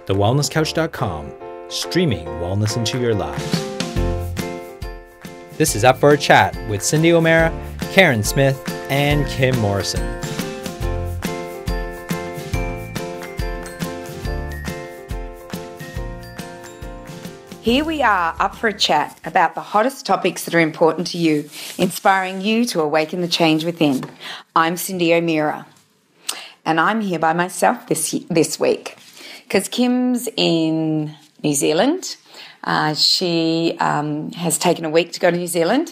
thewellnesscouch.com, streaming wellness into your lives. This is Up for a Chat with Cyndi O'Meara, Carren Smith, and Kim Morrison. Here we are, up for a chat about the hottest topics that are important to you, inspiring you to awaken the change within. I'm Cyndi O'Meara, and I'm here by myself this week because Kim's in New Zealand. She has taken a week to go to New Zealand,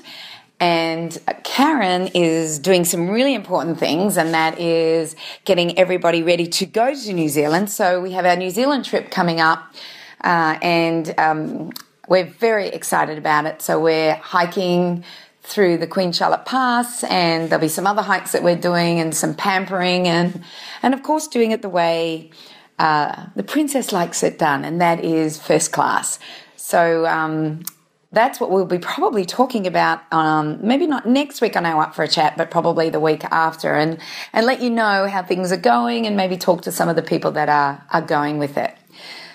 and Carren is doing some really important things, and that is getting everybody ready to go to New Zealand. So we have our New Zealand trip coming up. And we're very excited about it. So we're hiking through the Queen Charlotte Pass, and there'll be some other hikes that we're doing and some pampering and of course doing it the way the princess likes it done, and that is first class. So that's what we'll be probably talking about, maybe not next week on our Up for a Chat, but probably the week after, and let you know how things are going and maybe talk to some of the people that are going with it.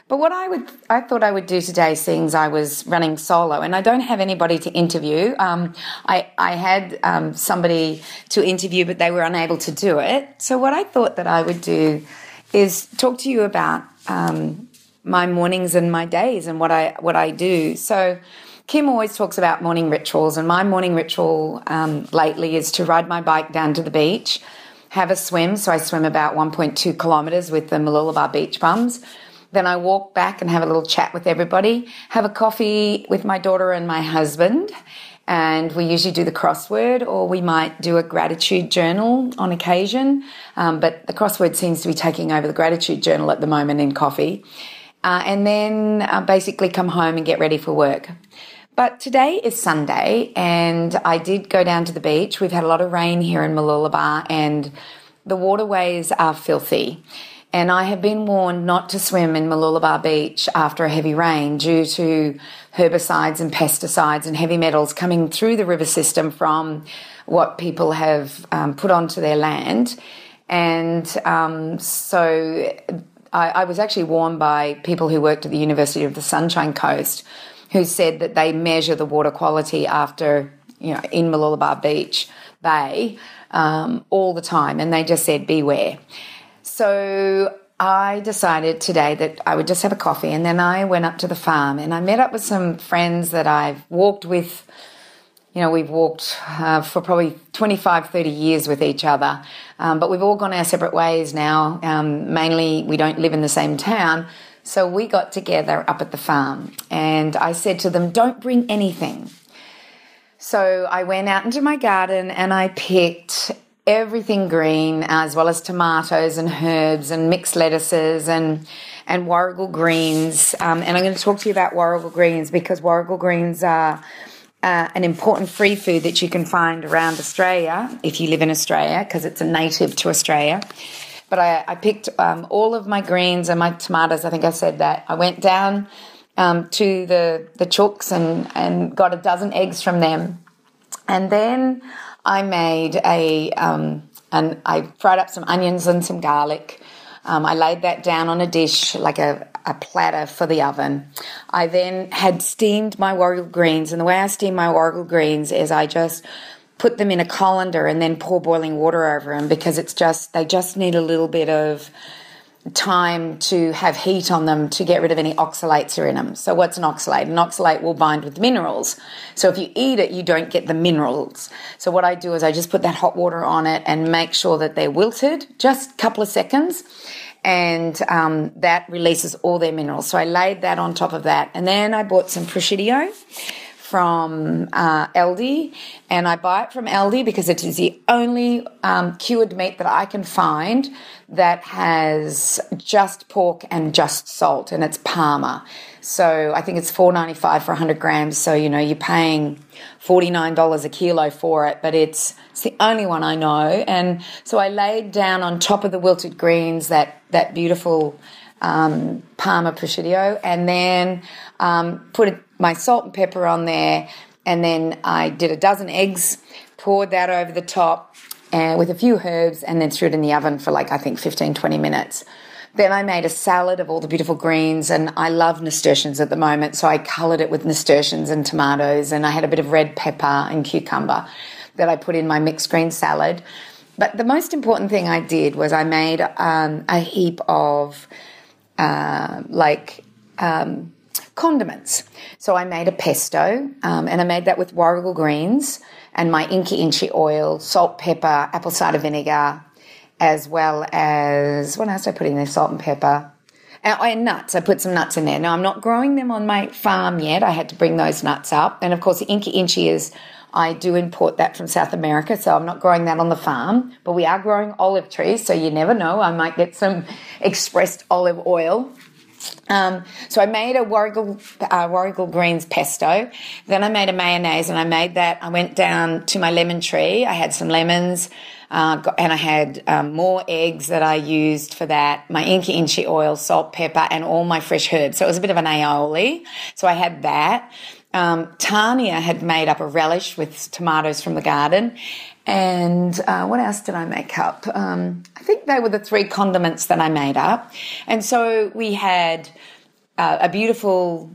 But what I thought I would do today, seeing as I was running solo, and I don't have anybody to interview. I had somebody to interview, but they were unable to do it. So what I thought that I would do is talk to you about my mornings and my days and what I do. So Kim always talks about morning rituals, and my morning ritual lately is to ride my bike down to the beach, have a swim. So I swim about 1.2 kilometres with the Mooloolaba beach bums. Then I walk back and have a little chat with everybody, have a coffee with my daughter and my husband, and we usually do the crossword, or we might do a gratitude journal on occasion, but the crossword seems to be taking over the gratitude journal at the moment in coffee, and then basically come home and get ready for work. But today is Sunday, and I did go down to the beach. We've had a lot of rain here in Mooloolaba, and the waterways are filthy. And I have been warned not to swim in Mooloolaba Beach after a heavy rain due to herbicides and pesticides and heavy metals coming through the river system from what people have put onto their land. And so I was actually warned by people who worked at the University of the Sunshine Coast, who said that they measure the water quality after, in Mooloolaba Beach Bay all the time. And they just said, beware. So I decided today that I would just have a coffee, and then I went up to the farm and I met up with some friends that I've walked with. We've walked for probably 25, 30 years with each other, but we've all gone our separate ways now. Mainly we don't live in the same town, so we got together up at the farm, and I said to them, don't bring anything. So I went out into my garden and I picked everything green, as well as tomatoes and herbs and mixed lettuces and warrigal greens. And I'm going to talk to you about warrigal greens because warrigal greens are an important free food that you can find around Australia if you live in Australia, because it's a native to Australia. But I picked all of my greens and my tomatoes. I think I said that. I went down to the chooks and got a dozen eggs from them. And then I made and I fried up some onions and some garlic. I laid that down on a dish, like a platter for the oven. I then had steamed my warrigal greens, and the way I steam my warrigal greens is I just put them in a colander and then pour boiling water over them, because they just need a little bit of time to have heat on them to get rid of any oxalates that are in them. So what's an oxalate? An oxalate will bind with minerals. So if you eat it, you don't get the minerals. So what I do is I just put that hot water on it and make sure that they're wilted, just a couple of seconds, and that releases all their minerals. So I laid that on top of that. And then I bought some prosciutto from Aldi, and I buy it from Aldi because it is the only cured meat that I can find that has just pork and just salt, and it's Parma. So I think it's $4.95 for 100 grams. So you're paying $49 a kilo for it, but it's the only one I know. And so I laid down on top of the wilted greens that beautiful Parma prosciutto, and then put my salt and pepper on there, and then I did a dozen eggs, poured that over the top with a few herbs, and then threw it in the oven for I think 15-20 minutes. Then I made a salad of all the beautiful greens, and I love nasturtiums at the moment, so I coloured it with nasturtiums and tomatoes, and I had a bit of red pepper and cucumber that I put in my mixed green salad. But the most important thing I did was I made a heap of condiments. So I made a pesto, and I made that with warrigal greens and my inchi oil, salt, pepper, apple cider vinegar, as well as, what else did I put in there? Salt and pepper. And nuts. I put some nuts in there. Now, I'm not growing them on my farm yet. I had to bring those nuts up. And, of course, the inchi is, I do import that from South America, so I'm not growing that on the farm. But we are growing olive trees, so you never know. I might get some expressed olive oil. So I made a warrigal greens pesto. Then I made a mayonnaise, and I made that. I went down to my lemon tree. I had some lemons, and I had more eggs that I used for that, my inchi oil, salt, pepper, and all my fresh herbs. So it was a bit of an aioli. So I had that. Tania had made up a relish with tomatoes from the garden. And what else did I make up? I think they were the 3 condiments that I made up. And so we had a beautiful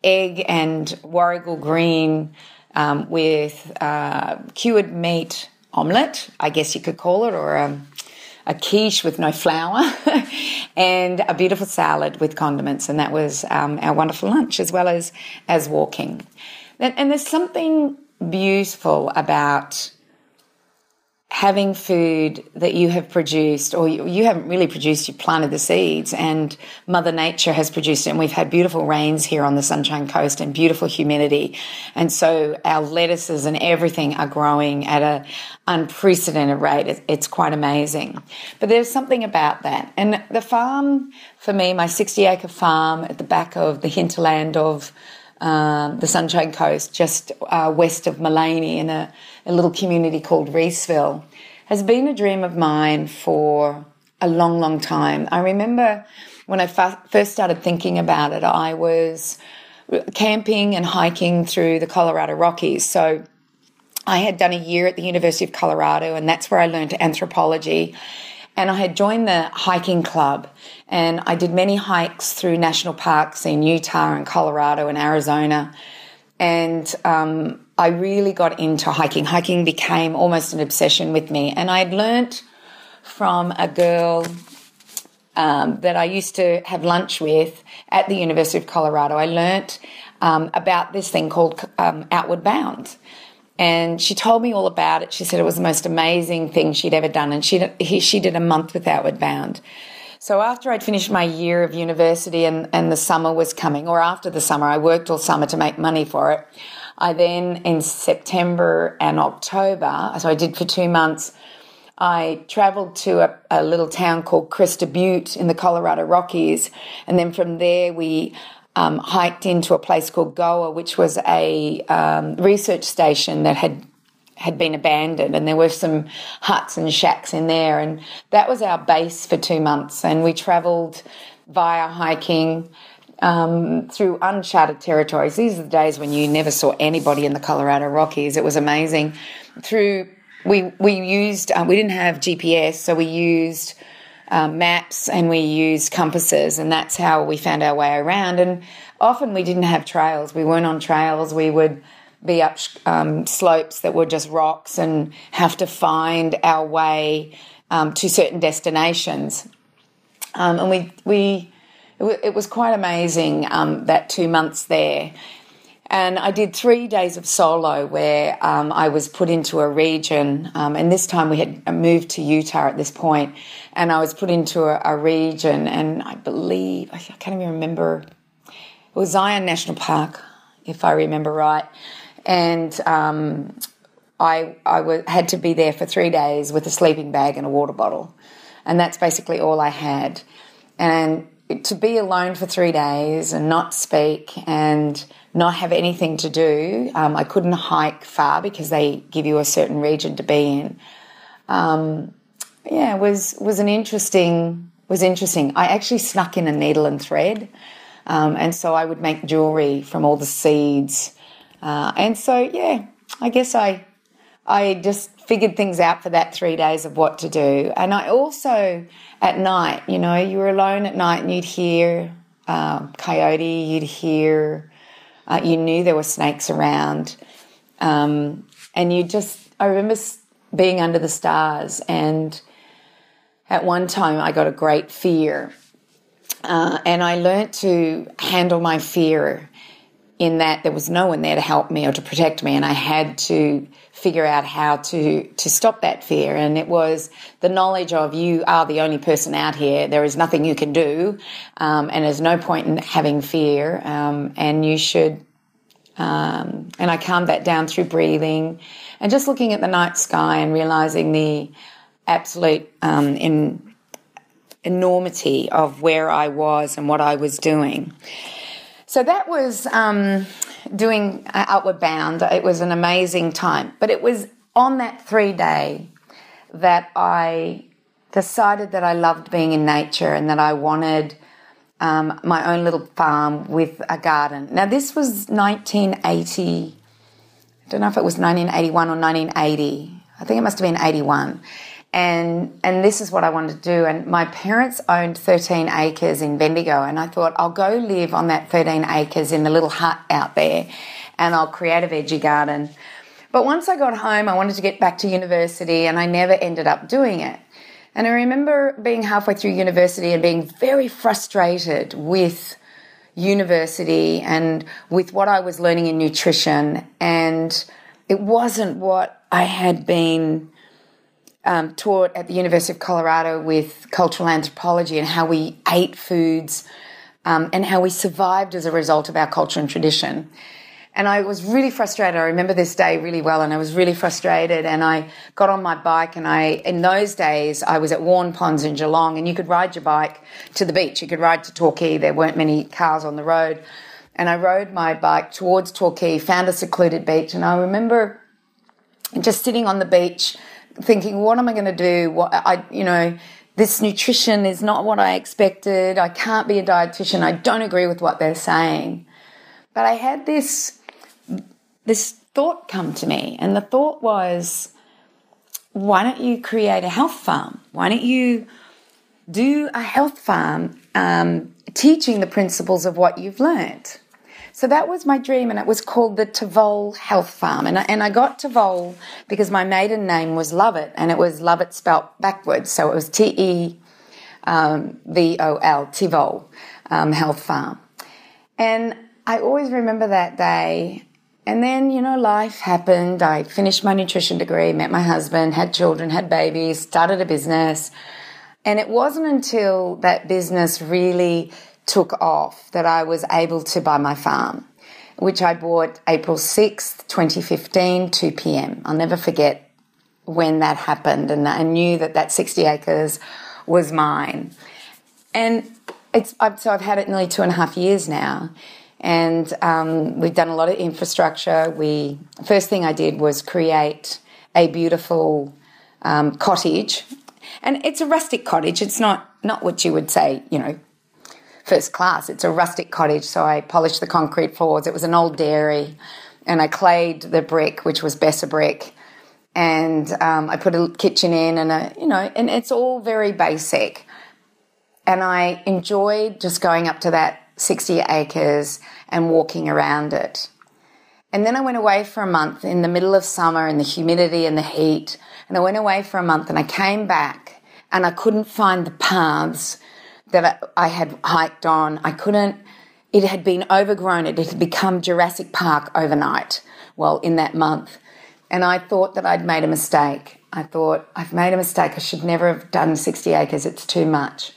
egg and warrigal green with cured meat omelette, I guess you could call it, or a quiche with no flour, and a beautiful salad with condiments. And that was our wonderful lunch, as well as walking. And there's something beautiful about having food that you have produced, or you haven't really produced, you planted the seeds, and Mother Nature has produced it, and we've had beautiful rains here on the Sunshine Coast and beautiful humidity, and so our lettuces and everything are growing at an unprecedented rate. It's quite amazing. But there's something about that. And the farm, for me, my 60-acre farm at the back of the hinterland of the Sunshine Coast, just west of Mullaney in a little community called Reeseville, has been a dream of mine for a long, long time. I remember when I first started thinking about it, I was camping and hiking through the Colorado Rockies. So I had done a year at the University of Colorado, and that's where I learned anthropology. And I had joined the hiking club, and I did many hikes through national parks in Utah and Colorado and Arizona. And I really got into hiking. Hiking became almost an obsession with me. And I had learnt from a girl that I used to have lunch with at the University of Colorado. I learnt about this thing called Outward Bound. And she told me all about it. She said it was the most amazing thing she'd ever done. And she did a month with Outward Bound. So after I'd finished my year of university and the summer was coming, or after the summer, I worked all summer to make money for it. I then, in September and October, so I did for 2 months, I travelled to a little town called Cresta Butte in the Colorado Rockies. And then from there we hiked into a place called Goa, which was a research station that had been abandoned, and there were some huts and shacks in there, and that was our base for 2 months. And we travelled via hiking through uncharted territories. These are the days when you never saw anybody in the Colorado Rockies. It was amazing. We didn't have GPS, so we used maps and we used compasses, and that's how we found our way around. And often we didn't have trails. We weren't on trails. We would be up slopes that were just rocks and have to find our way to certain destinations. And it was quite amazing, that 2 months there. And I did 3 days of solo where I was put into a region, and this time we had moved to Utah at this point, and I was put into a region, and I can't even remember, it was Zion National Park, if I remember right, and I had to be there for 3 days with a sleeping bag and a water bottle, and that's basically all I had. And to be alone for 3 days and not speak and not have anything to do, I couldn't hike far because they give you a certain region to be in. It was interesting. I actually snuck in a needle and thread, and so I would make jewellery from all the seeds. I guess I I just figured things out for that 3 days of what to do. And I also, at night, you know, you were alone at night and you'd hear coyote, you'd hear, you knew there were snakes around. And I remember being under the stars, and at one time I got a great fear. And I learnt to handle my fear in that there was no one there to help me or to protect me, and I had to figure out how to stop that fear. And it was the knowledge of, you are the only person out here, there is nothing you can do, and there's no point in having fear, and you should, and I calmed that down through breathing and just looking at the night sky and realising the absolute enormity of where I was and what I was doing. So that was doing Outward Bound. It was an amazing time. But it was on that 3-day that I decided that I loved being in nature and that I wanted my own little farm with a garden. Now, this was 1980. I don't know if it was 1981 or 1980. I think it must have been 81. And this is what I wanted to do. And my parents owned 13 acres in Bendigo, and I thought, I'll go live on that 13 acres in the little hut out there, and I'll create a veggie garden. But once I got home, I wanted to get back to university, and I never ended up doing it. And I remember being halfway through university and being very frustrated with university and with what I was learning in nutrition. And it wasn't what I had been taught at the University of Colorado with cultural anthropology and how we ate foods and how we survived as a result of our culture and tradition. And I was really frustrated. I remember this day really well, and I was really frustrated, and I got on my bike, and in those days I was at Warren Ponds in Geelong, and you could ride your bike to the beach. You could ride to Torquay. There weren't many cars on the road. And I rode my bike towards Torquay, found a secluded beach, and I remember just sitting on the beach thinking, what am I going to do? This nutrition is not what I expected. I can't be a dietitian. I don't agree with what they're saying. But I had this thought come to me, and the thought was, why don't you create a health farm? Why don't you do a health farm teaching the principles of what you've learned? So that was my dream, and it was called the Tevol Health Farm. And I got Tevol because my maiden name was Lovett, and it was Lovett spelt backwards. So it was Tevol, Tevol Health Farm. And I always remember that day. And then, life happened. I finished my nutrition degree, met my husband, had children, had babies, started a business. And it wasn't until that business really took off that I was able to buy my farm, which I bought April 6th, 2015, 2 p.m. I'll never forget when that happened, and I knew that 60 acres was mine. And so I've had it nearly 2.5 years now, and we've done a lot of infrastructure. First thing I did was create a beautiful cottage, and it's a rustic cottage. It's not what you would say, first class. It's a rustic cottage, so I polished the concrete floors. It was an old dairy, and I clayed the brick, which was Besser brick, and I put a kitchen in, and and it's all very basic. And I enjoyed just going up to that 60 acres and walking around it. And then I went away for a month in the middle of summer in the humidity and the heat, and I went away for a month, and I came back, and I couldn't find the paths that I had hiked on. It had been overgrown. It had become Jurassic Park overnight, in that month. And I thought that I'd made a mistake. I thought, I've made a mistake. I should never have done 60 acres. It's too much.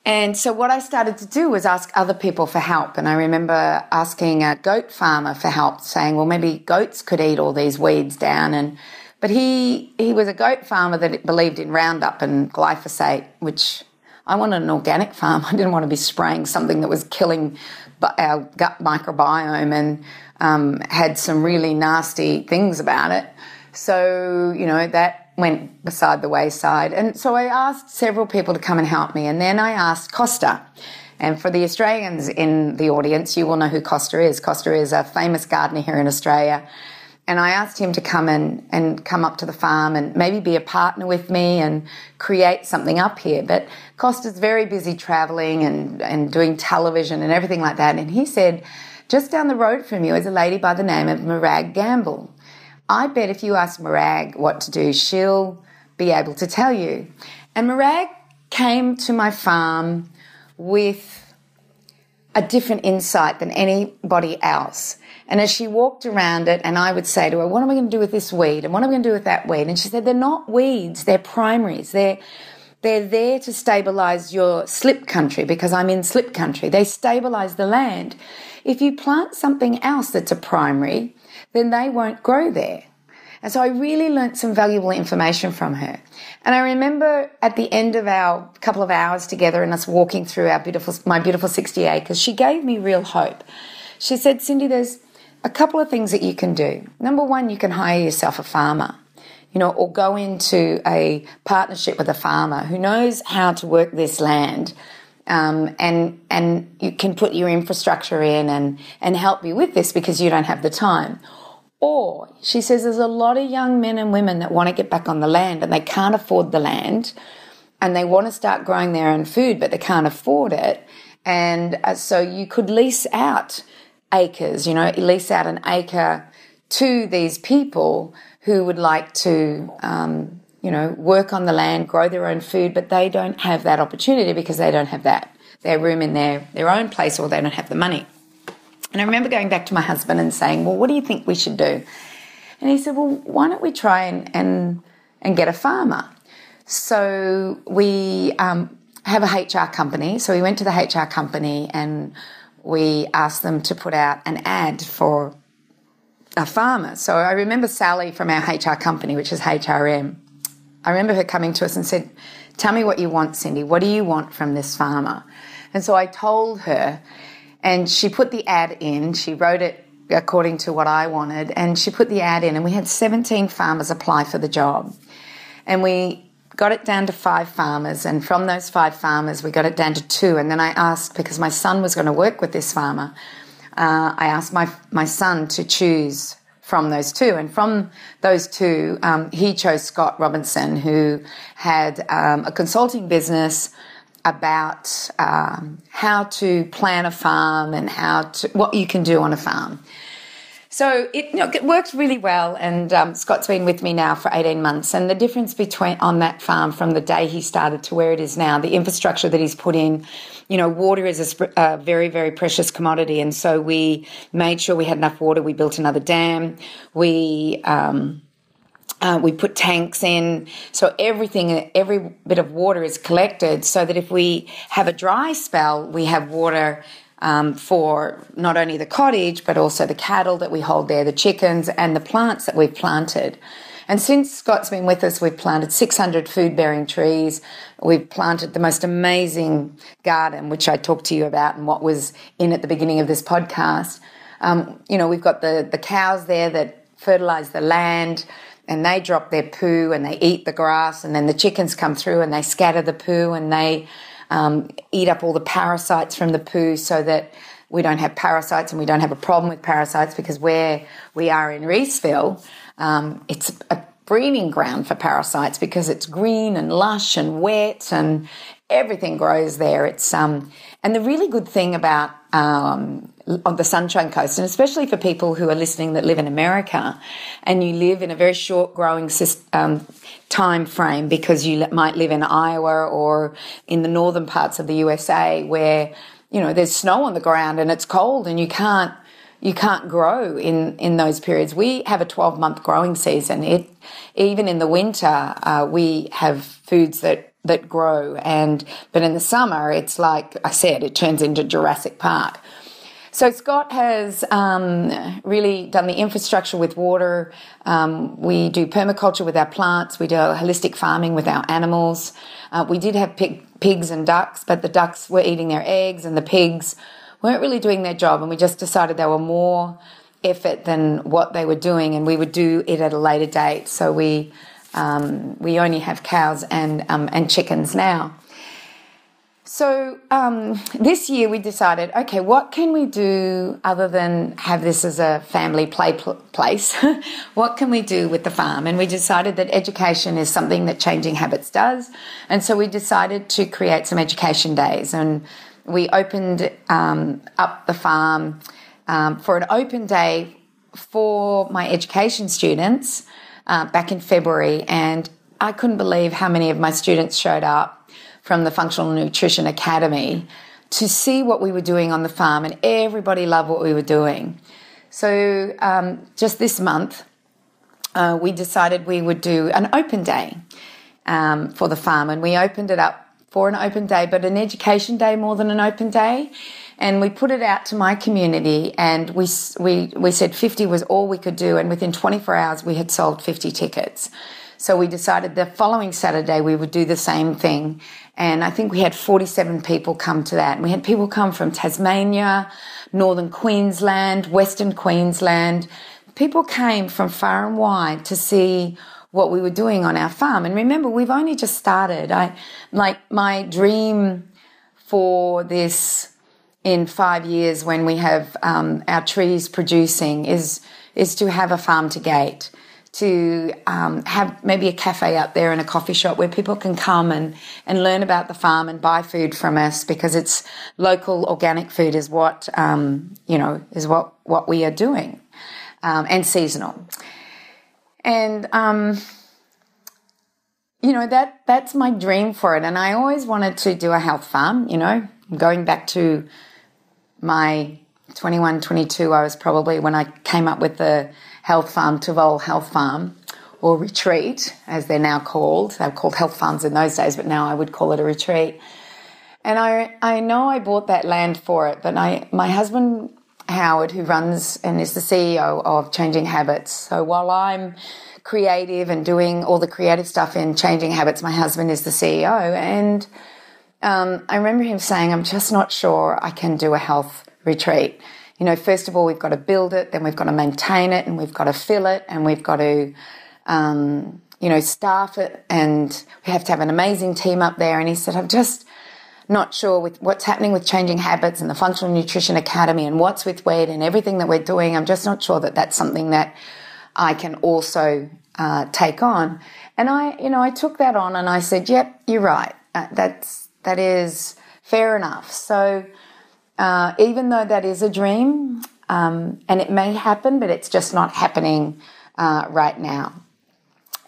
And so what I started to do was ask other people for help. And I remember asking a goat farmer for help, saying, well, maybe goats could eat all these weeds down. But he was a goat farmer that believed in Roundup and glyphosate, which I wanted an organic farm. I didn't want to be spraying something that was killing our gut microbiome and had some really nasty things about it. So, that went beside the wayside. And so I asked several people to come and help me. And then I asked Costa. And for the Australians in the audience, you will know who Costa is. Costa is a famous gardener here in Australia. And I asked him to come and come up to the farm and maybe be a partner with me and create something up here. But Costa's very busy travelling and doing television and everything like that. And he said, just down the road from you is a lady by the name of Marag Gamble. I bet if you ask Marag what to do, she'll be able to tell you. And Marag came to my farm with a different insight than anybody else. And as she walked around it, and I would say to her, what am I going to do with this weed? And what am I going to do with that weed? And she said, they're not weeds, they're primaries. They're there to stabilise your slip country, because I'm in slip country. They stabilise the land. If you plant something else that's a primary, then they won't grow there. And so I really learnt some valuable information from her. And I remember at the end of our couple of hours together and us walking through my beautiful 60 acres, she gave me real hope. She said, Cyndi, there's a couple of things that you can do. Number one, you can hire yourself a farmer, or go into a partnership with a farmer who knows how to work this land, and you can put your infrastructure in and help you with this because you don't have the time. Or, she says, there's a lot of young men and women that want to get back on the land and they can't afford the land and they want to start growing their own food but they can't afford it. And so you could lease out acres, lease out an acre to these people who would like to, work on the land, grow their own food, but they don't have that opportunity because they don't have their room in their own place, or they don't have the money. And I remember going back to my husband and saying, well, what do you think we should do? And he said, well, why don't we try and get a farmer? So we have a HR company. So we went to the HR company and we asked them to put out an ad for a farmer. So I remember Sally from our HR company, which is HRM. I remember her coming to us and said, tell me what you want, Cyndi. What do you want from this farmer? And so I told her, and she put the ad in. She wrote it according to what I wanted, and she put the ad in, and we had 17 farmers apply for the job. And we got it down to 5 farmers, and from those 5 farmers, we got it down to 2. And then I asked, because my son was going to work with this farmer, I asked my son to choose from those 2. And from those 2, he chose Scott Robinson, who had a consulting business about how to plan a farm and what you can do on a farm. So it worked really well, and Scott's been with me now for 18 months. And the difference on that farm from the day he started to where it is now, the infrastructure that he's put in, water is a very, very precious commodity. And so we made sure we had enough water. We built another dam. We put tanks in, so every bit of water is collected so that if we have a dry spell, we have water for not only the cottage but also the cattle that we hold there, the chickens and the plants that we've planted. And since Scott's been with us, we've planted 600 food-bearing trees. We've planted the most amazing garden, which I talked to you about and what was in at the beginning of this podcast. We've got the cows there that fertilise the land, and they drop their poo and they eat the grass, and then the chickens come through and they scatter the poo and they eat up all the parasites from the poo so that we don't have parasites, and we don't have a problem with parasites because where we are in Reeseville, it's a breeding ground for parasites because it's green and lush and wet and everything grows there. It's and the really good thing about on the Sunshine Coast, and especially for people who are listening that live in America and you live in a very short growing time frame because you might live in Iowa or in the northern parts of the USA where, there's snow on the ground and it's cold and you can't grow in those periods. We have a 12-month growing season. Even in the winter, we have foods that grow, but in the summer, it's like I said, it turns into Jurassic Park. So Scott has really done the infrastructure with water. We do permaculture with our plants. We do holistic farming with our animals. We did have pigs and ducks, but the ducks were eating their eggs and the pigs weren't really doing their job, and we just decided they were more effort than what they were doing, and we would do it at a later date. So we only have cows and chickens now. So this year we decided, okay, what can we do other than have this as a family place? What can we do with the farm? And we decided that education is something that Changing Habits does. And so we decided to create some education days. And we opened up the farm for an open day for my education students back in February. And I couldn't believe how many of my students showed up from the Functional Nutrition Academy to see what we were doing on the farm, and everybody loved what we were doing. So just this month, we decided we would do an open day for the farm, and we opened it up for an open day, but an education day more than an open day. And we put it out to my community, and we said 50 was all we could do, and within 24 hours we had sold 50 tickets. So we decided the following Saturday we would do the same thing. And I think we had 47 people come to that. And we had people come from Tasmania, Northern Queensland, Western Queensland. People came from far and wide to see what we were doing on our farm. And remember, we've only just started. My dream for this in 5 years, when we have our trees producing, is to have a farm to gate, to have maybe a cafe up there and a coffee shop where people can come and learn about the farm and buy food from us, because it's local organic food is what is what we are doing, and seasonal. And that's my dream for it. And I always wanted to do a health farm. Going back to my 21, 22, I was probably when I came up with the health farm, Tuval Health Farm, or retreat, as they're now called. They were called health farms in those days, but now I would call it a retreat. And I know I bought that land for it, but my husband, Howard, who runs and is the CEO of Changing Habits, so while I'm creative and doing all the creative stuff in Changing Habits, my husband is the CEO. And I remember him saying, I'm just not sure I can do a health retreat. First of all, we've got to build it, then we've got to maintain it, and we've got to fill it, and we've got to, staff it, and we have to have an amazing team up there. And he said, I'm just not sure with what's happening with Changing Habits and the Functional Nutrition Academy and what's with WED and everything that we're doing. I'm just not sure that that's something that I can also take on. And I took that on, and I said, yep, you're right. That is fair enough. So even though that is a dream, and it may happen, but it's just not happening right now.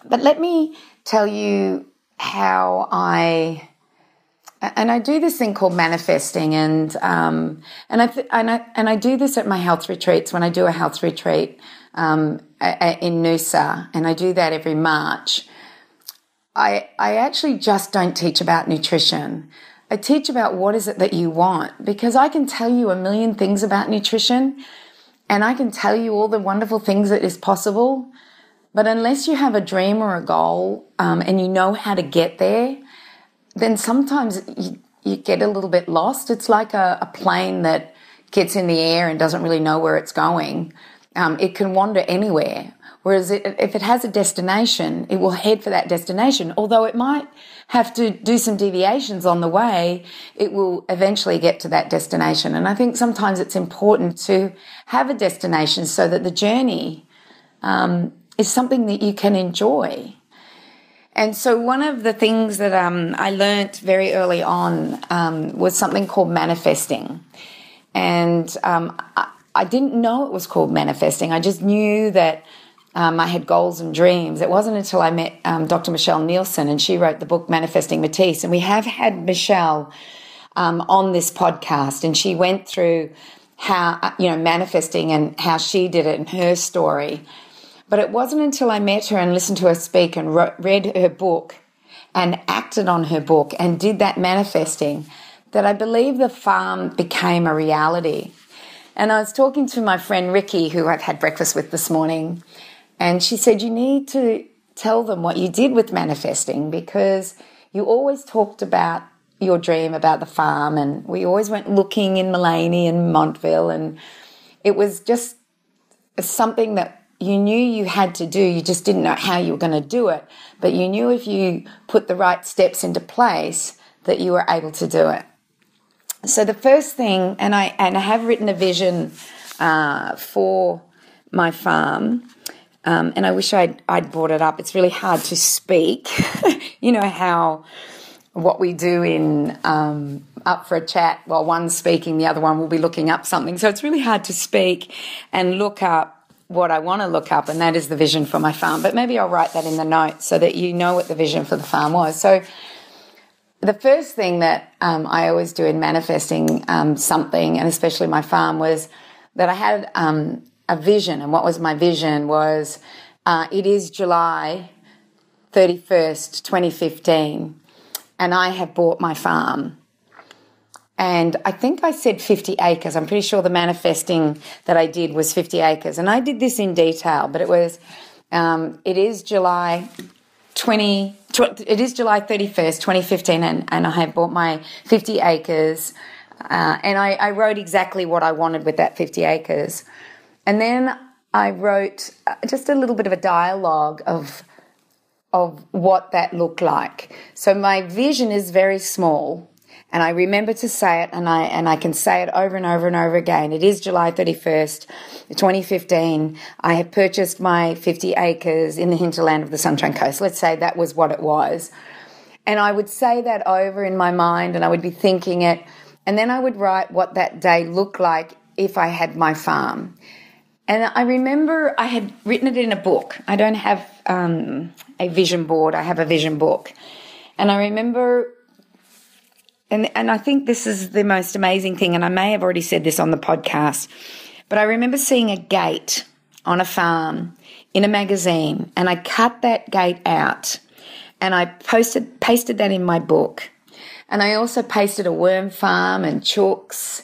But let me tell you how I do this thing called manifesting, and I do this at my health retreats when I do a health retreat in Noosa, and I do that every March. I actually just don't teach about nutrition. I teach about what is it that you want, because I can tell you a million things about nutrition, and I can tell you all the wonderful things that is possible, but unless you have a dream or a goal and you know how to get there, then sometimes you get a little bit lost. It's like a plane that gets in the air and doesn't really know where it's going. It can wander anywhere. Whereas if it has a destination, it will head for that destination. Although it might have to do some deviations on the way, it will eventually get to that destination. And I think sometimes it's important to have a destination so that the journey is something that you can enjoy. And so one of the things that I learnt very early on was something called manifesting. And I didn't know it was called manifesting. I just knew that I had goals and dreams. It wasn't until I met Dr. Michelle Nielsen, and she wrote the book Manifesting Matisse. And we have had Michelle on this podcast, and she went through how, manifesting and how she did it and her story. But it wasn't until I met her and listened to her speak and read her book and acted on her book and did that manifesting that I believe the farm became a reality. And I was talking to my friend Ricky, who I've had breakfast with this morning, and she said, you need to tell them what you did with manifesting, because you always talked about your dream about the farm, and we always went looking in Mullaney and Montville, and it was just something that you knew you had to do. You just didn't know how you were going to do it, but you knew if you put the right steps into place that you were able to do it. So the first thing, and I have written a vision for my farm, and I wish I'd brought it up. It's really hard to speak. You know how what we do in up for a chat, while one's speaking, the other one will be looking up something. So it's really hard to speak and look up what I want to look up, and that is the vision for my farm. But maybe I'll write that in the notes so that you know what the vision for the farm was. So the first thing that I always do in manifesting something, and especially my farm, was that I had a vision. And what was my vision was it is July 31st, 2015, and I have bought my farm. And I think I said 50 acres. I'm pretty sure the manifesting that I did was 50 acres. And I did this in detail, but it was, it is July 31st, 2015, and I have bought my 50 acres. And I wrote exactly what I wanted with that 50 acres. And then I wrote just a little bit of a dialogue of what that looked like. So my vision is very small, and I remember to say it, and I can say it over and over and over again. It is July 31st, 2015. I have purchased my 50 acres in the hinterland of the Sunshine Coast. Let's say that was what it was. And I would say that over in my mind, and I would be thinking it, and then I would write what that day looked like if I had my farm. And I remember I had written it in a book. I don't have a vision board. I have a vision book. And I remember, and I think this is the most amazing thing, and I may have already said this on the podcast, but I remember seeing a gate on a farm in a magazine, and I cut that gate out, and I pasted that in my book. And I also pasted a worm farm and chooks.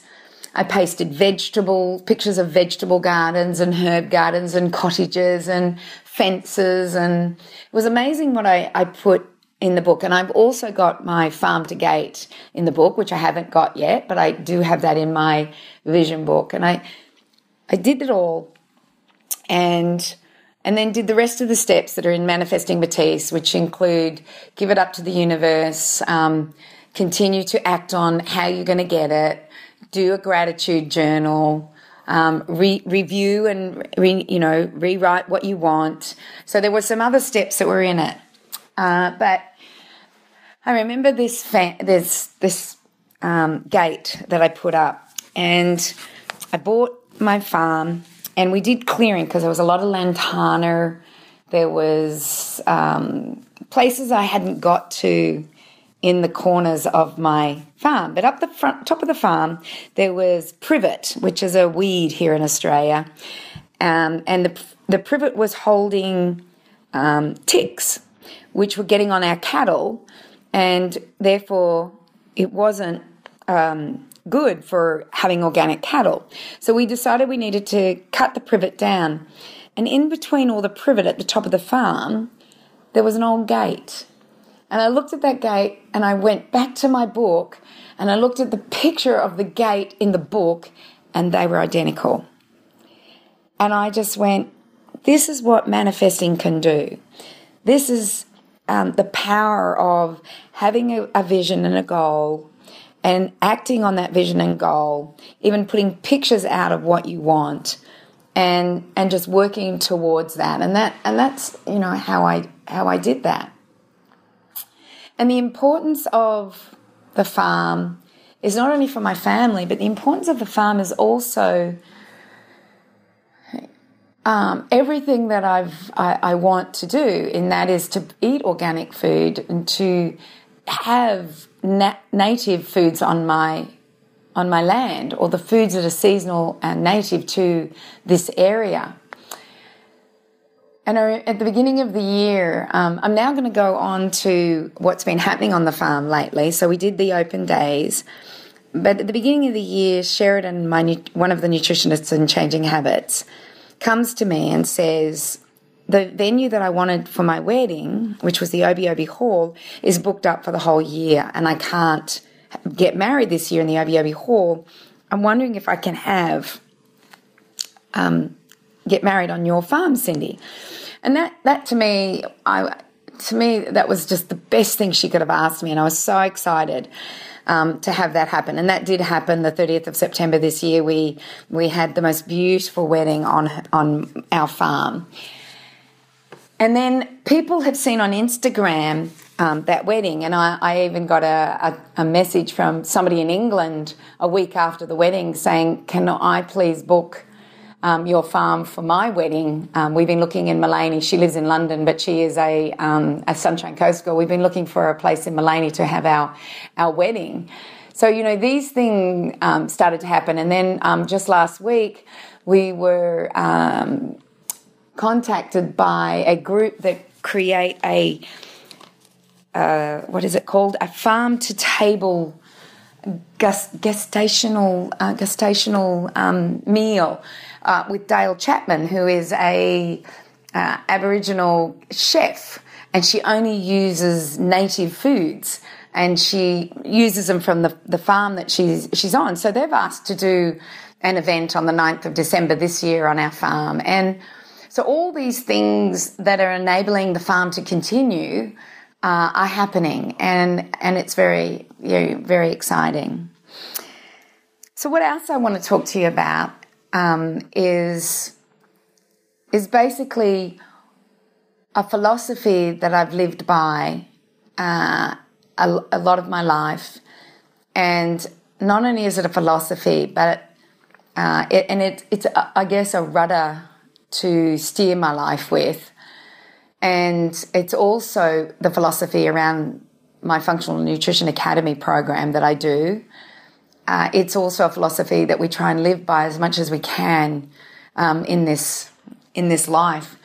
I pasted pictures of vegetable gardens and herb gardens and cottages and fences, and it was amazing what I put in the book. And I've also got my farm to gate in the book, which I haven't got yet, but I do have that in my vision book. And I did it all, and then did the rest of the steps that are in Manifesting Batiste, which include give it up to the universe, continue to act on how you're going to get it, do a gratitude journal, review and rewrite what you want. So there were some other steps that were in it, but I remember this gate that I put up, and I bought my farm, and we did clearing because there was a lot of lantana. There was places I hadn't got to in the corners of my farm. But up the top of the farm, there was privet, which is a weed here in Australia. And the privet was holding ticks, which were getting on our cattle, and therefore it wasn't good for having organic cattle. So we decided we needed to cut the privet down. And in between all the privet at the top of the farm, there was an old gate. And I looked at that gate, and I went back to my book, and I looked at the picture of the gate in the book, and they were identical. And I just went, this is what manifesting can do. This is the power of having a vision and a goal, and acting on that vision and goal, even putting pictures out of what you want, and just working towards that. And that's how I did that. And the importance of the farm is not only for my family, but the importance of the farm is also everything that I want to do, and that is to eat organic food and to have native foods on my land, or the foods that are seasonal and native to this area. And at the beginning of the year, I'm now going to go on to what's been happening on the farm lately. So we did the open days. But at the beginning of the year, Sheridan, one of the nutritionists in Changing Habits, comes to me and says, the venue that I wanted for my wedding, which was the Obi Hall, is booked up for the whole year, and I can't get married this year in the Obi Hall. I'm wondering if I can get married on your farm, Cyndi. And that to me, that was just the best thing she could have asked me, and I was so excited. to have that happen. And that did happen the 30th of September this year. We had the most beautiful wedding on our farm. And then people have seen on Instagram that wedding, and I even got a message from somebody in England a week after the wedding saying, can I please book your farm for my wedding? We've been looking in Mullaney. She lives in London, but she is a Sunshine Coast girl. We've been looking for a place in Mullaney to have our wedding. So, these things started to happen. And then just last week, we were contacted by a group that create a a farm to table gestational meal with Dale Chapman, who is a Aboriginal chef, and she only uses native foods, and she uses them from the farm that she's on. So they've asked to do an event on the 9th of December this year on our farm. And so all these things that are enabling the farm to continue are happening, and it's very, very exciting. So what else I want to talk to you about is basically a philosophy that I've lived by a lot of my life. And not only is it a philosophy, but it's I guess a rudder to steer my life with. And it's also the philosophy around my Functional Nutrition Academy program that I do. It's also a philosophy that we try and live by as much as we can in this life.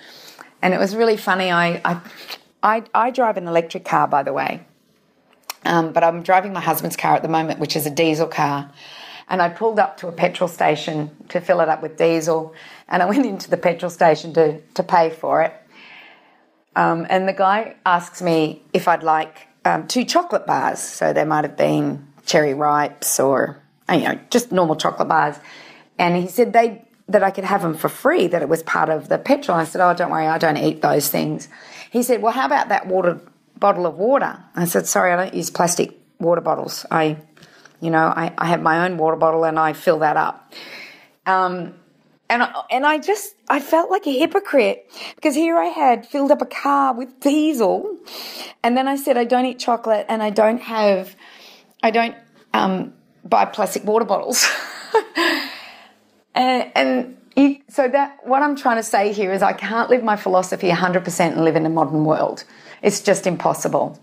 And it was really funny. I drive an electric car, by the way, but I'm driving my husband's car at the moment, which is a diesel car. And I pulled up to a petrol station to fill it up with diesel, and I went into the petrol station to pay for it. And the guy asks me if I'd like 2 chocolate bars. So there might have been cherry ripes or, just normal chocolate bars. And he said that I could have them for free, that it was part of the petrol. I said, oh, don't worry, I don't eat those things. He said, well, how about that bottle of water? I said, sorry, I don't use plastic water bottles. I have my own water bottle and I fill that up. And I felt like a hypocrite, because here I had filled up a car with diesel, and then I said I don't eat chocolate and I don't buy plastic water bottles. So that what I'm trying to say here is I can't live my philosophy 100% and live in a modern world. It's just impossible.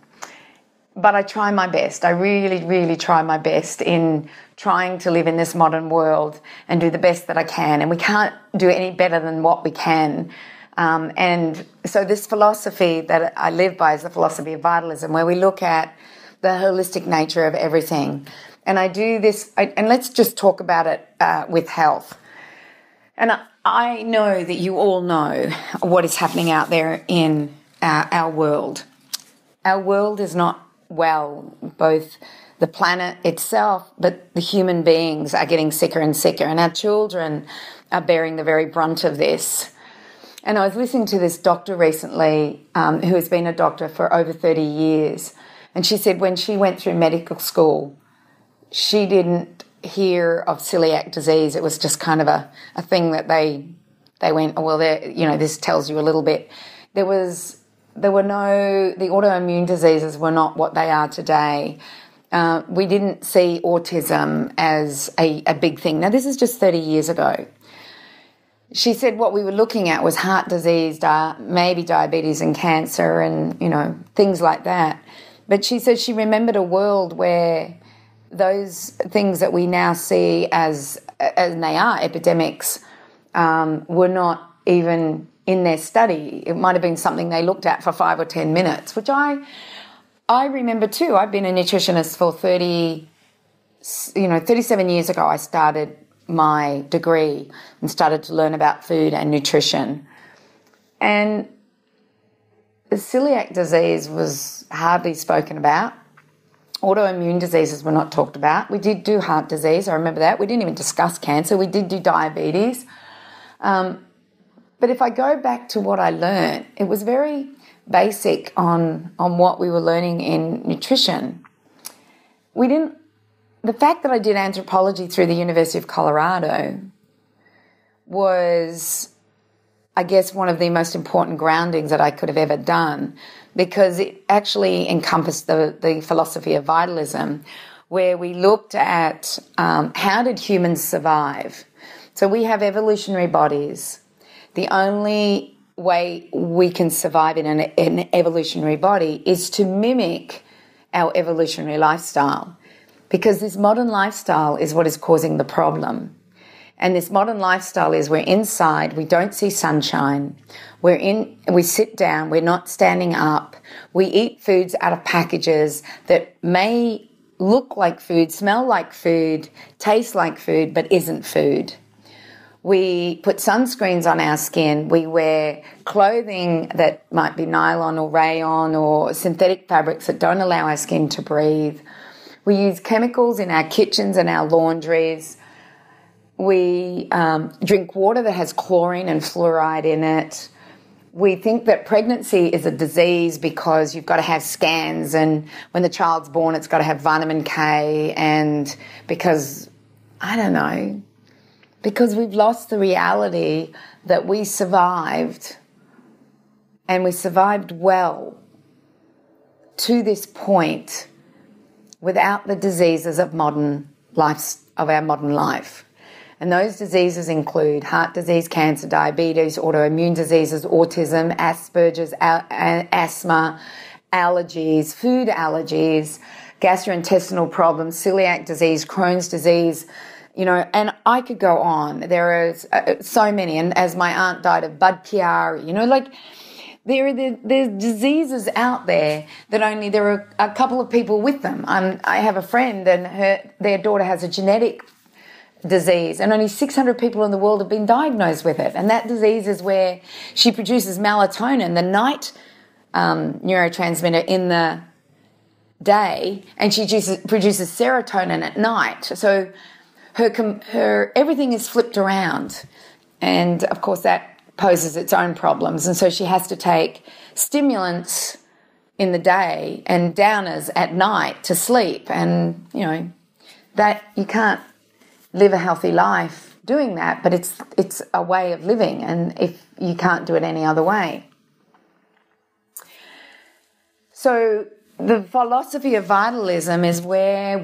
But I try my best. I really, really try my best in trying to live in this modern world and do the best that I can. And we can't do any better than what we can. And so this philosophy that I live by is the philosophy of vitalism, where we look at the holistic nature of everything. And I do this, and let's just talk about it with health. And I know that you all know what is happening out there in our world. Our world is not well, both the planet itself, but the human beings are getting sicker and sicker, and our children are bearing the very brunt of this. And I was listening to this doctor recently who has been a doctor for over 30 years, and she said when she went through medical school, she didn't hear of celiac disease. It was just kind of a thing that they went, oh, well, this tells you a little bit. The autoimmune diseases were not what they are today. We didn't see autism as a big thing. Now, this is just 30 years ago. She said what we were looking at was heart disease, maybe diabetes and cancer and, things like that. But she said she remembered a world where those things that we now see as they are epidemics were not even in their study. It might have been something they looked at for 5 or 10 minutes, which I remember too. I've been a nutritionist for 37 years ago. I started my degree and started to learn about food and nutrition. And the celiac disease was hardly spoken about. Autoimmune diseases were not talked about. We did do heart disease, I remember that. We didn't even discuss cancer. We did do diabetes. But if I go back to what I learned, it was very basic on what we were learning in nutrition. We didn't the fact that I did anthropology through the University of Colorado was, I guess, one of the most important groundings that I could have ever done, because it actually encompassed the philosophy of vitalism, where we looked at how did humans survive. So we have evolutionary bodies. The only way we can survive in an evolutionary body is to mimic our evolutionary lifestyle, because this modern lifestyle is what is causing the problem. And this modern lifestyle is we're inside, we don't see sunshine, we sit down, we're not standing up, we eat foods out of packages that may look like food, smell like food, taste like food, but isn't food. We put sunscreens on our skin. We wear clothing that might be nylon or rayon or synthetic fabrics that don't allow our skin to breathe. We use chemicals in our kitchens and our laundries. We drink water that has chlorine and fluoride in it. We think that pregnancy is a disease because you've got to have scans, and when the child's born it's got to have vitamin K, and because, I don't know, because we've lost the reality that we survived, and we survived well to this point without the diseases of our modern life. And those diseases include heart disease, cancer, diabetes, autoimmune diseases, autism, Asperger's, asthma, allergies, food allergies, gastrointestinal problems, celiac disease, Crohn's disease, and I could go on. There are so many. And as my aunt died of Budd-Chiari, there's diseases out there that only there are a couple of people with them. I have a friend, and their daughter has a genetic disease, and only 600 people in the world have been diagnosed with it. And that disease is where she produces melatonin, the night neurotransmitter, in the day, and she produces serotonin at night. So her everything is flipped around, and of course that poses its own problems. And so she has to take stimulants in the day and downers at night to sleep, and that you can't live a healthy life doing that, but it's a way of living, and if you can't do it any other way. So the philosophy of vitalism is where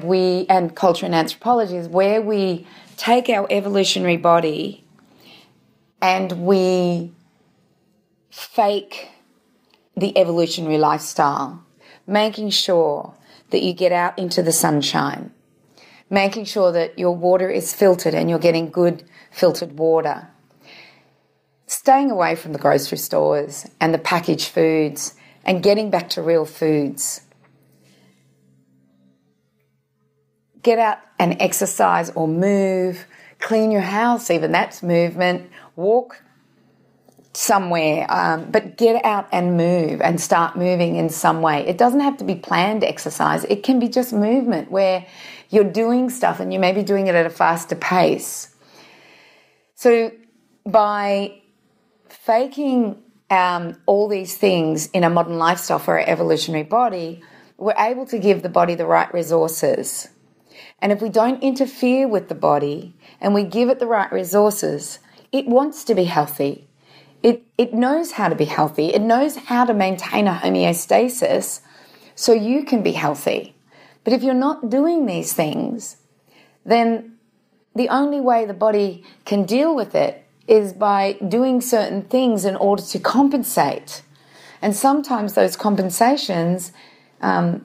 and culture and anthropology is where we take our evolutionary body and we fake the evolutionary lifestyle, making sure that you get out into the sunshine, making sure that your water is filtered and you're getting good filtered water, staying away from the grocery stores and the packaged foods and getting back to real foods. Get out and exercise or move, clean your house, even that's movement, walk somewhere, but get out and move and start moving in some way. It doesn't have to be planned exercise. It can be just movement where you're doing stuff and you may be doing it at a faster pace. So by faking all these things in a modern lifestyle for our evolutionary body, we're able to give the body the right resources. And if we don't interfere with the body and we give it the right resources, it wants to be healthy. It knows how to be healthy. It knows how to maintain a homeostasis so you can be healthy. But if you're not doing these things, then the only way the body can deal with it is by doing certain things in order to compensate. And sometimes those compensations can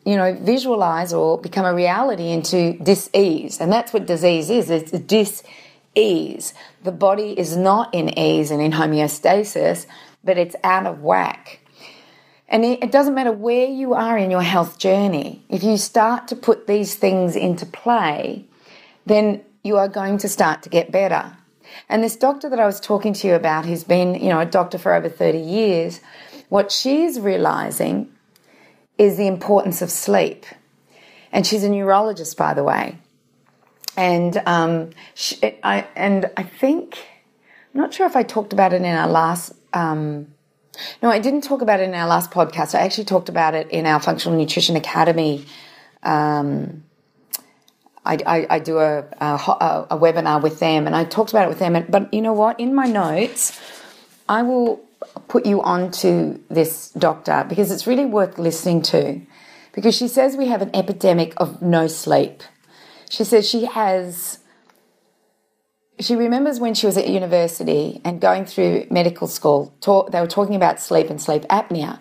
visualize or become a reality into dis-ease. And that's what disease is. It's dis-ease. The body is not in ease and in homeostasis, but it's out of whack. And it doesn't matter where you are in your health journey. If you start to put these things into play, then you are going to start to get better. And this doctor that I was talking to you about, who's been, a doctor for over 30 years, what she's realizing is the importance of sleep. And she's a neurologist, by the way. And I think, I'm not sure if I talked about it in our last, no, I didn't talk about it in our last podcast. I actually talked about it in our Functional Nutrition Academy I do a webinar with them, and I talked about it with them. But you know what? In my notes, I will put you on to this doctor because it's really worth listening to, because she says we have an epidemic of no sleep. She says she remembers when she was at university and going through medical school, they were talking about sleep and sleep apnea,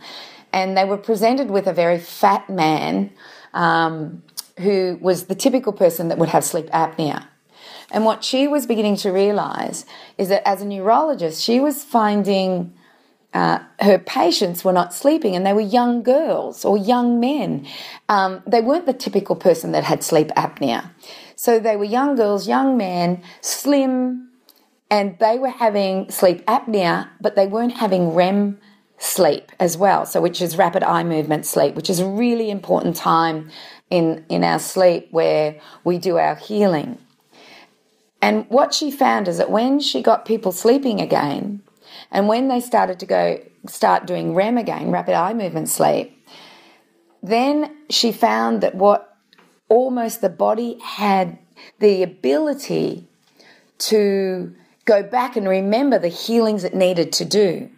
and they were presented with a very fat man who was the typical person that would have sleep apnea. And what she was beginning to realise is that as a neurologist, she was finding her patients were not sleeping, and they were young girls or young men. They weren't the typical person that had sleep apnea. So they were young girls, young men, slim, and they were having sleep apnea, but they weren't having REM sleep as well, so which is rapid eye movement sleep, which is a really important time in our sleep where we do our healing. And what she found is that when she got people sleeping again, and when they started to start doing REM again, rapid eye movement sleep, then she found that almost the body had the ability to go back and remember the healings it needed to do.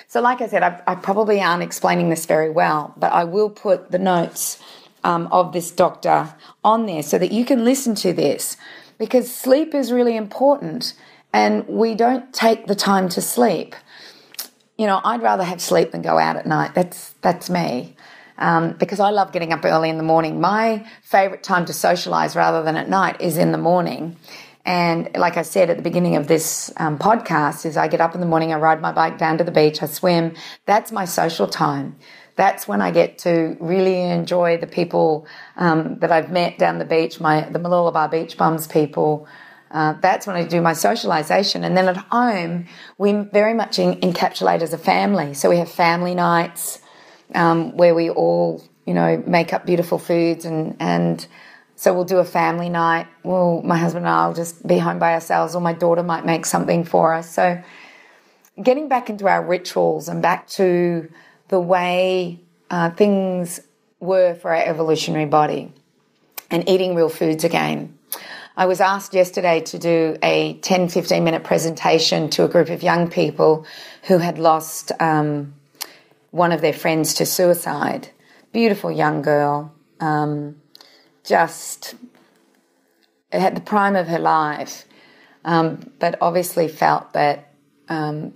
So like I said, I probably aren't explaining this very well, but I will put the notes of this doctor on there so that you can listen to this, because sleep is really important and we don't take the time to sleep. You know, I'd rather have sleep than go out at night. That's me. Because I love getting up early in the morning. My favourite time to socialise rather than at night is in the morning. And like I said at the beginning of this podcast, is I get up in the morning, I ride my bike down to the beach, I swim. That's my social time. That's when I get to really enjoy the people that I've met down the beach, the Malulabar Beach Bums people. That's when I do my socialisation. And then at home, we very much encapsulate as a family. So we have family nights where we all, make up beautiful foods and so we'll do a family night. Well, my husband and I will just be home by ourselves, or my daughter might make something for us. So getting back into our rituals and back to the way things were for our evolutionary body and eating real foods again. I was asked yesterday to do a 10, 15-minute presentation to a group of young people who had lost one of their friends to suicide. Beautiful young girl. Just at the prime of her life, but obviously felt that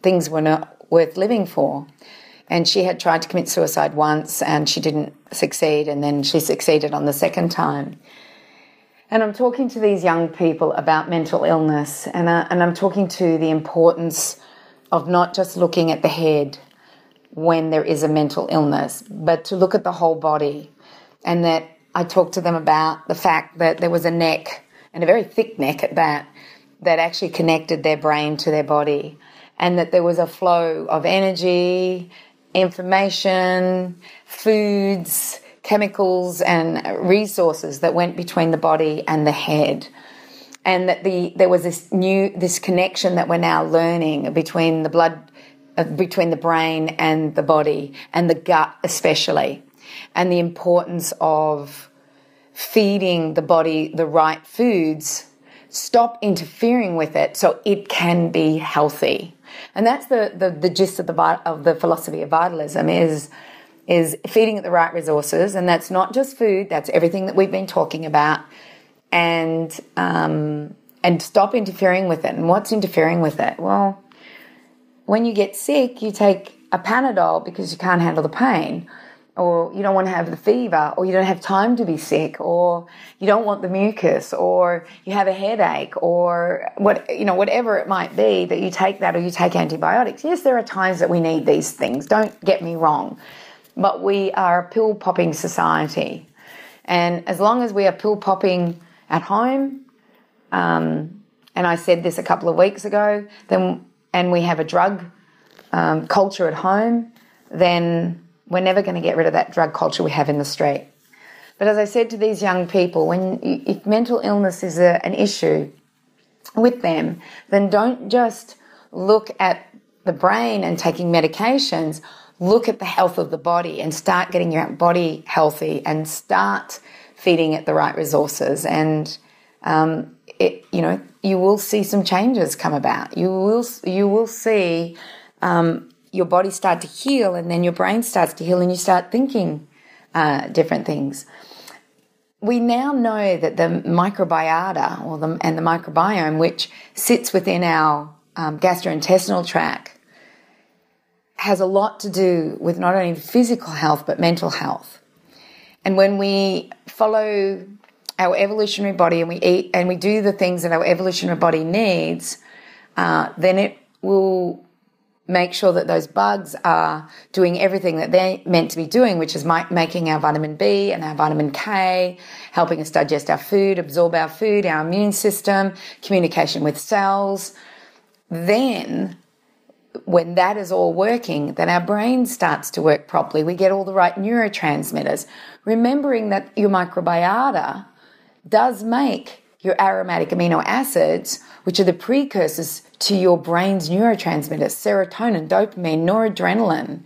things were not worth living for. And she had tried to commit suicide once and she didn't succeed, and then she succeeded on the second time. And I'm talking to these young people about mental illness, and I'm talking to the importance of not just looking at the head when there is a mental illness, but to look at the whole body. And that I talked to them about the fact that there was a neck, and a very thick neck at that actually connected their brain to their body, and that there was a flow of energy, information, foods, chemicals and resources that went between the body and the head. And that there was this connection that we're now learning between the blood, between the brain and the body, and the gut especially, and the importance of feeding the body the right foods, stop interfering with it so it can be healthy. And that's the gist of the philosophy of vitalism is feeding it the right resources, and that's not just food, that's everything that we've been talking about, and stop interfering with it. And what's interfering with it? Well, when you get sick, you take a Panadol because you can't handle the pain, or you don't want to have the fever, or you don't have time to be sick, or you don't want the mucus, or you have a headache, or whatever it might be, that you take that, or you take antibiotics. Yes, there are times that we need these things, don't get me wrong, but we are a pill-popping society. And as long as we are pill-popping at home, and I said this a couple of weeks ago, and we have a drug culture at home, then we're never going to get rid of that drug culture we have in the street. But as I said to these young people, if mental illness is an issue with them, then don't just look at the brain and taking medications. Look at the health of the body and start getting your body healthy, and start feeding it the right resources, and you will see some changes come about. You will see your body start to heal, and then your brain starts to heal, and you start thinking different things. We now know that the microbiota and the microbiome, which sits within our gastrointestinal tract, has a lot to do with not only physical health but mental health. And when we follow our evolutionary body and we eat and we do the things that our evolutionary body needs, then it will make sure that those bugs are doing everything that they're meant to be doing, which is making our vitamin B and our vitamin K, helping us digest our food, absorb our food, our immune system, communication with cells. Then, when that is all working, then our brain starts to work properly. We get all the right neurotransmitters. Remembering that your microbiota does make your aromatic amino acids, which are the precursors to your brain's neurotransmitters, serotonin, dopamine, noradrenaline.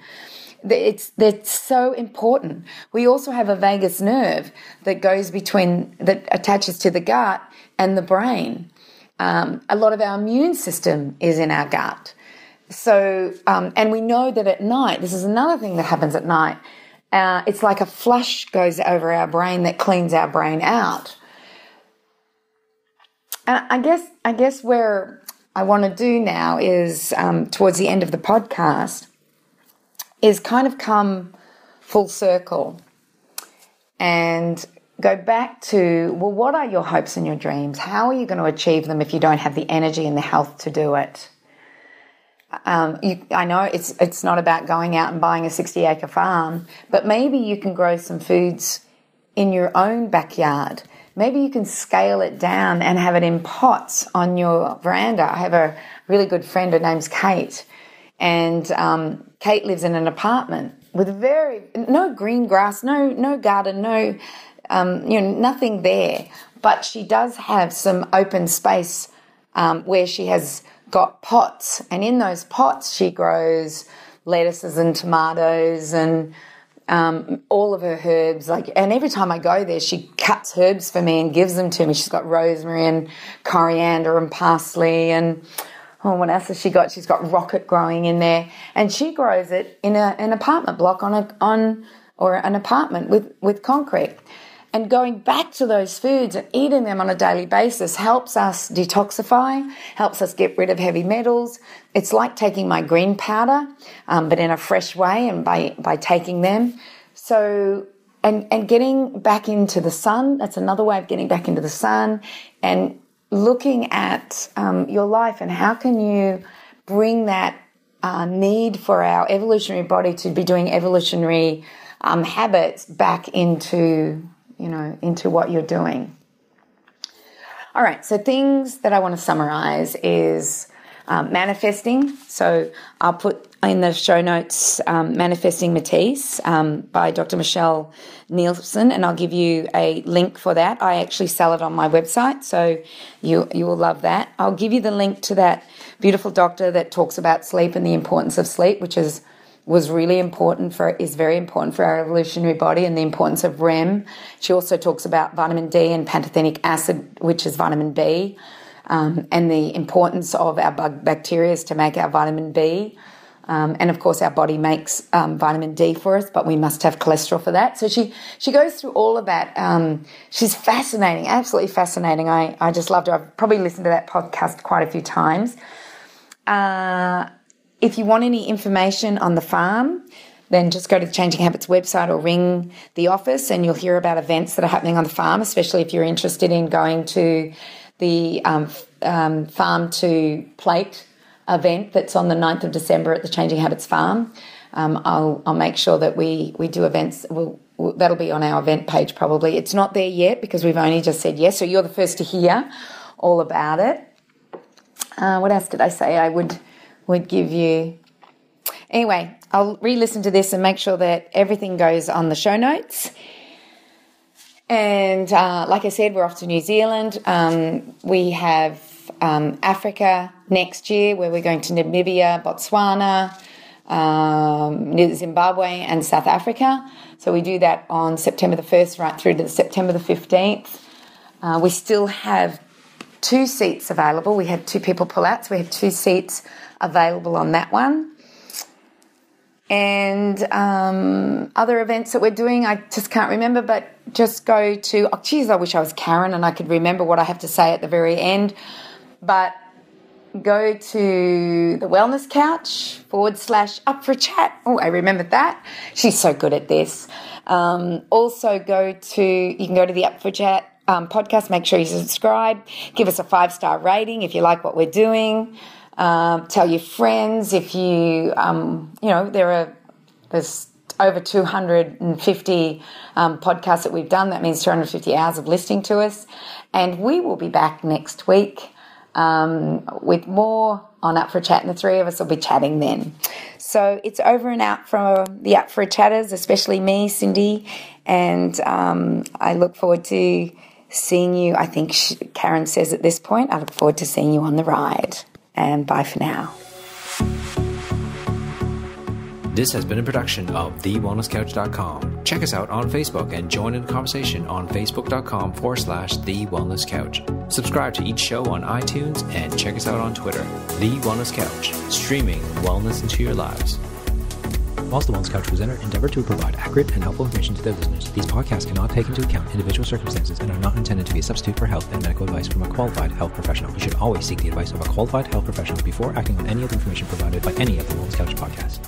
That's so important. We also have a vagus nerve that attaches to the gut and the brain. A lot of our immune system is in our gut. So, and we know that at night, this is another thing that happens at night, it's like a flush goes over our brain that cleans our brain out. And I guess where I want to do now is, towards the end of the podcast, is kind of come full circle and go back to, well, what are your hopes and your dreams? How are you going to achieve them if you don't have the energy and the health to do it? I know it's not about going out and buying a 60-acre farm, but maybe you can grow some foods in your own backyard. Maybe you can scale it down and have it in pots on your veranda. I have a really good friend, her name's Kate, and Kate lives in an apartment with no green grass, no garden, nothing there. But she does have some open space where she has got pots, and in those pots she grows lettuces and tomatoes and all of her herbs. And every time I go there, she cuts herbs for me and gives them to me. She's got rosemary and coriander and parsley and what else has she got? She's got rocket growing in there, and she grows it in an apartment block or an apartment with concrete. And going back to those foods and eating them on a daily basis helps us detoxify, helps us get rid of heavy metals. It's like taking my green powder, but in a fresh way and by taking them. So, and getting back into the sun, that's another way of getting back into the sun, and looking at your life and how can you bring that need for our evolutionary body to be doing evolutionary habits back into what you're doing. All right, so things that I want to summarize is manifesting. So I'll put in the show notes Manifesting Matisse by Dr. Michelle Nielsen, and I'll give you a link for that. I actually sell it on my website, so you will love that. I'll give you the link to that beautiful doctor that talks about sleep and the importance of sleep, which is very important for our evolutionary body, and the importance of REM. She also talks about vitamin D and pantothenic acid, which is vitamin B, and the importance of our bacteria to make our vitamin B. And of course, our body makes vitamin D for us, but we must have cholesterol for that. So she goes through all of that. She's fascinating, absolutely fascinating. I just loved her. I've probably listened to that podcast quite a few times. If you want any information on the farm, then just go to the Changing Habits website or ring the office, and you'll hear about events that are happening on the farm, especially if you're interested in going to the Farm to Plate event that's on the 9th of December at the Changing Habits farm. I'll make sure that we do events. That'll be on our event page probably. It's not there yet because we've only just said yes, so you're the first to hear all about it. What else did I say I would give you? Anyway, I'll re-listen to this and make sure that everything goes on the show notes. And like I said, we're off to New Zealand. We have Africa next year, where we're going to Namibia, Botswana, Zimbabwe and South Africa. So we do that on September the 1st right through to September the 15th. We still have 2 seats available. We had 2 people pull out, so we have 2 seats available on that one. And other events that we're doing, I just can't remember, but just go to, oh geez, I wish I was Carren and I could remember what I have to say at the very end. But go to the Wellness Couch /up for a chat. Oh, I remembered that. She's so good at this. Also you can go to the Up for Chat podcast. Make sure you subscribe. Give us a 5-star rating if you like what we're doing. Tell your friends if you, there's over 250 podcasts that we've done. That means 250 hours of listening to us. And we will be back next week with more on Up for a Chat, and the 3 of us will be chatting then. So it's over and out from the Up for a Chatters, especially me, Cyndi, and I look forward to seeing you. I think Carren says at this point, I look forward to seeing you on the ride. And bye for now. This has been a production of TheWellnessCouch.com. Check us out on Facebook and join in the conversation on Facebook.com/The Wellness Couch. Subscribe to each show on iTunes and check us out on Twitter. The Wellness Couch, streaming wellness into your lives. Whilst the Wellness Couch presenter endeavor to provide accurate and helpful information to their listeners, these podcasts cannot take into account individual circumstances and are not intended to be a substitute for health and medical advice from a qualified health professional. You should always seek the advice of a qualified health professional before acting on any of the information provided by any of the Wellness Couch podcasts.